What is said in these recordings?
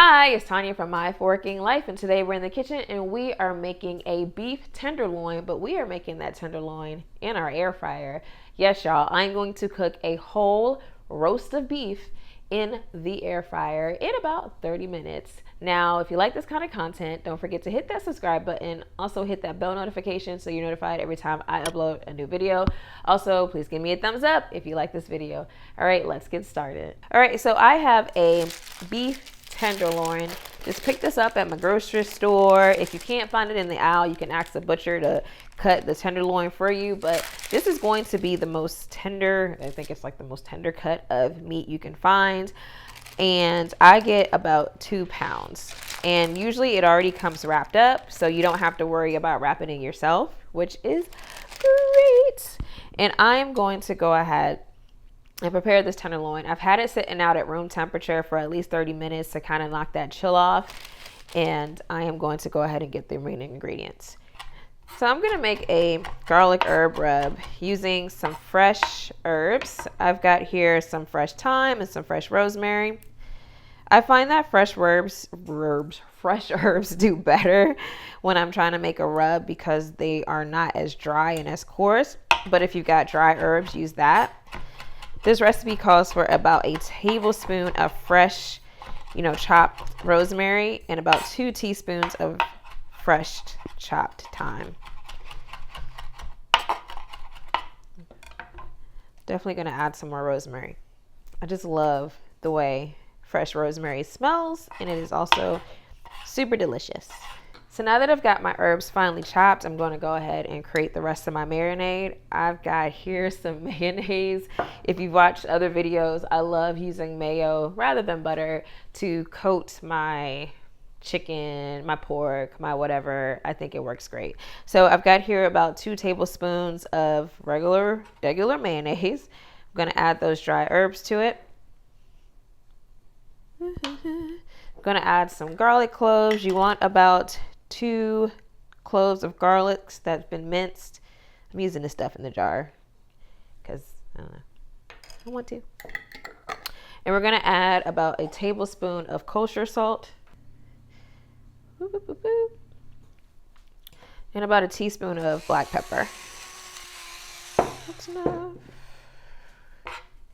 Hi, it's Tanya from My Forking Life, and today we're in the kitchen and we are making a beef tenderloin, but we are making that tenderloin in our air fryer. Yes, y'all, I'm going to cook a whole roast of beef in the air fryer in about 30 minutes. Now, if you like this kind of content, don't forget to hit that subscribe button. Also hit that bell notification so you're notified every time I upload a new video. Also, please give me a thumbs up if you like this video. All right, let's get started. All right, so I have a beef tenderloin. Just pick this up at my grocery store. If you can't find it in the aisle, you can ask the butcher to cut the tenderloin for you, but this is going to be the most tender, I think it's like the most tender cut of meat you can find. And I get about 2 pounds, and usually it already comes wrapped up, so you don't have to worry about wrapping it yourself, which is great. And I'm going to go ahead and prepare this tenderloin. I've had it sitting out at room temperature for at least 30 minutes to kind of knock that chill off. And I am going to go ahead and get the remaining ingredients. So I'm going to make a garlic herb rub using some fresh herbs. I've got here some fresh thyme and some fresh rosemary. I find that fresh herbs do better when I'm trying to make a rub because they are not as dry and as coarse. But if you've got dry herbs, use that. This recipe calls for about a tablespoon of fresh, chopped rosemary and about 2 teaspoons of fresh chopped thyme. Definitely going to add some more rosemary. I just love the way fresh rosemary smells, and it is also super delicious. So now that I've got my herbs finely chopped, I'm going to go ahead and create the rest of my marinade. I've got here some mayonnaise. If you've watched other videos, I love using mayo rather than butter to coat my chicken, my pork, my whatever. I think it works great. So I've got here about 2 tablespoons of regular mayonnaise. I'm going to add those dry herbs to it. I'm going to add some garlic cloves. You want about 2 cloves of garlic that's been minced. I'm using this stuff in the jar because I don't know, I want to. And we're going to add about a tablespoon of kosher salt. Boop, boop, boop, boop. And about a teaspoon of black pepper. That's enough.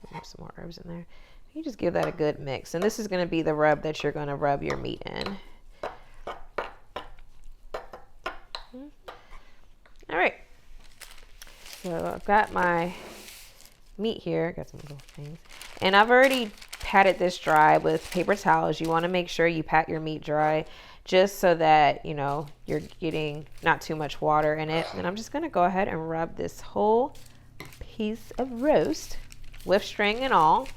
There's some more herbs in there. You just give that a good mix. And this is going to be the rub that you're going to rub your meat in. All right. So I've got my meat here. Got some little things. And I've already patted this dry with paper towels. You want to make sure you pat your meat dry just so that, you're getting not too much water in it. And I'm just going to go ahead and rub this whole piece of roast with string and all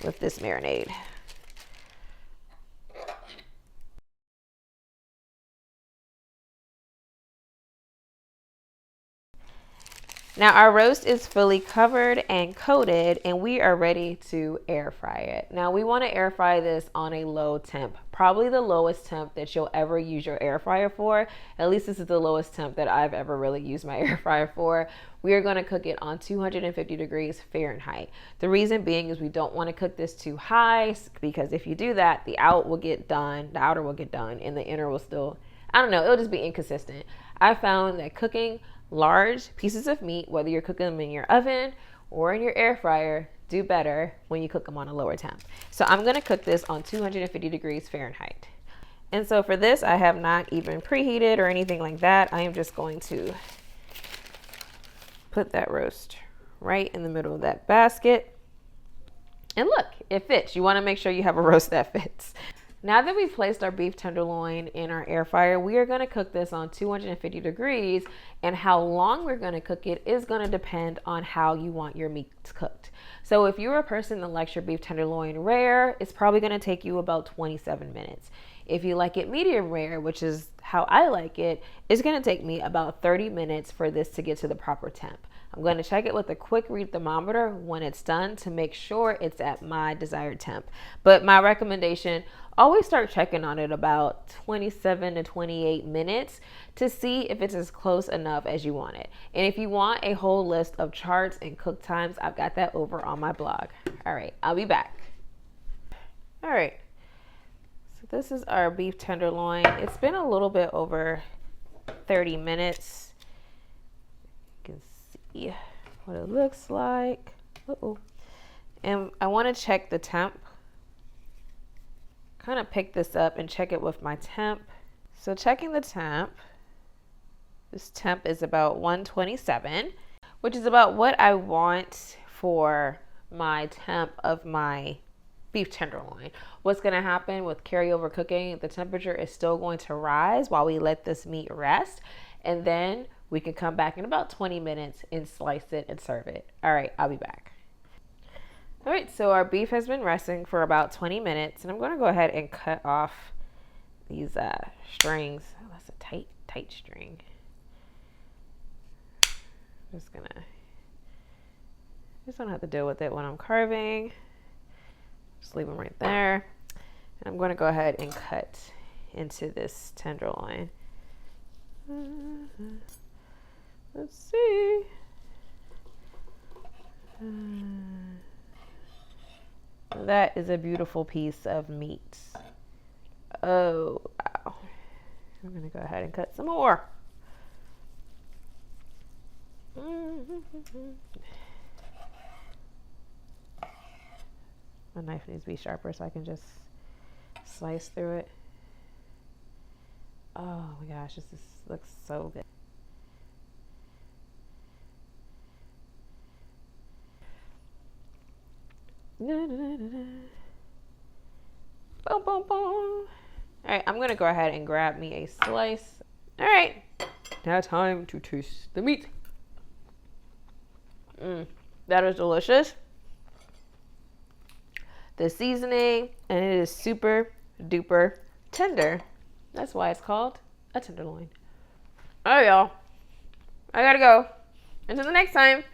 with this marinade. Now our roast is fully covered and coated, and we are ready to air fry it. Now we want to air fry this on a low temp, probably the lowest temp that you'll ever use your air fryer for. At least this is the lowest temp that I've ever really used my air fryer for. We are going to cook it on 250 degrees Fahrenheit. The reason being is we don't want to cook this too high, because if you do that, the outer will get done, and the inner will still, I don't know, it'll just be inconsistent. I found that cooking large pieces of meat, whether you're cooking them in your oven or in your air fryer, do better when you cook them on a lower temp. So I'm going to cook this on 250 degrees Fahrenheit. And so for this, I have not even preheated or anything like that. I am just going to put that roast right in the middle of that basket. And look, it fits. You want to make sure you have a roast that fits. Now that we've placed our beef tenderloin in our air fryer, we are going to cook this on 250 degrees, and how long we're going to cook it is going to depend on how you want your meat cooked. So if you're a person that likes your beef tenderloin rare, it's probably going to take you about 27 minutes. If you like it medium rare, which is how I like it, it's going to take me about 30 minutes for this to get to the proper temp. I'm going to check it with a quick read thermometer when it's done to make sure it's at my desired temp. But my recommendation, always start checking on it about 27 to 28 minutes to see if it's as close enough as you want it. And if you want a whole list of charts and cook times, I've got that over on my blog. All right, I'll be back. All right. This is our beef tenderloin. It's been a little bit over 30 minutes. You can see what it looks like. Uh-oh. And I want to check the temp. Kind of pick this up and check it with my temp. So checking the temp. This temp is about 127, which is about what I want for my temp of my beef tenderloin. What's going to happen with carryover cooking, the temperature is still going to rise while we let this meat rest, and then we can come back in about 20 minutes and slice it and serve it. All right, I'll be back. All right, so our beef has been resting for about 20 minutes, and I'm going to go ahead and cut off these strings. Oh, that's a tight string. Just don't have to deal with it when I'm carving. Just leave them right there. And I'm going to go ahead and cut into this tenderloin. Let's see. That is a beautiful piece of meat. Oh, wow. I'm going to go ahead and cut some more. My knife needs to be sharper so I can just slice through it. Oh my gosh, this looks so good. Boom, boom, boom. All right, I'm gonna go ahead and grab me a slice. All right, now time to taste the meat. That is delicious. The seasoning, and it is super duper tender. That's why it's called a tenderloin. All right, y'all. I gotta go. Until the next time.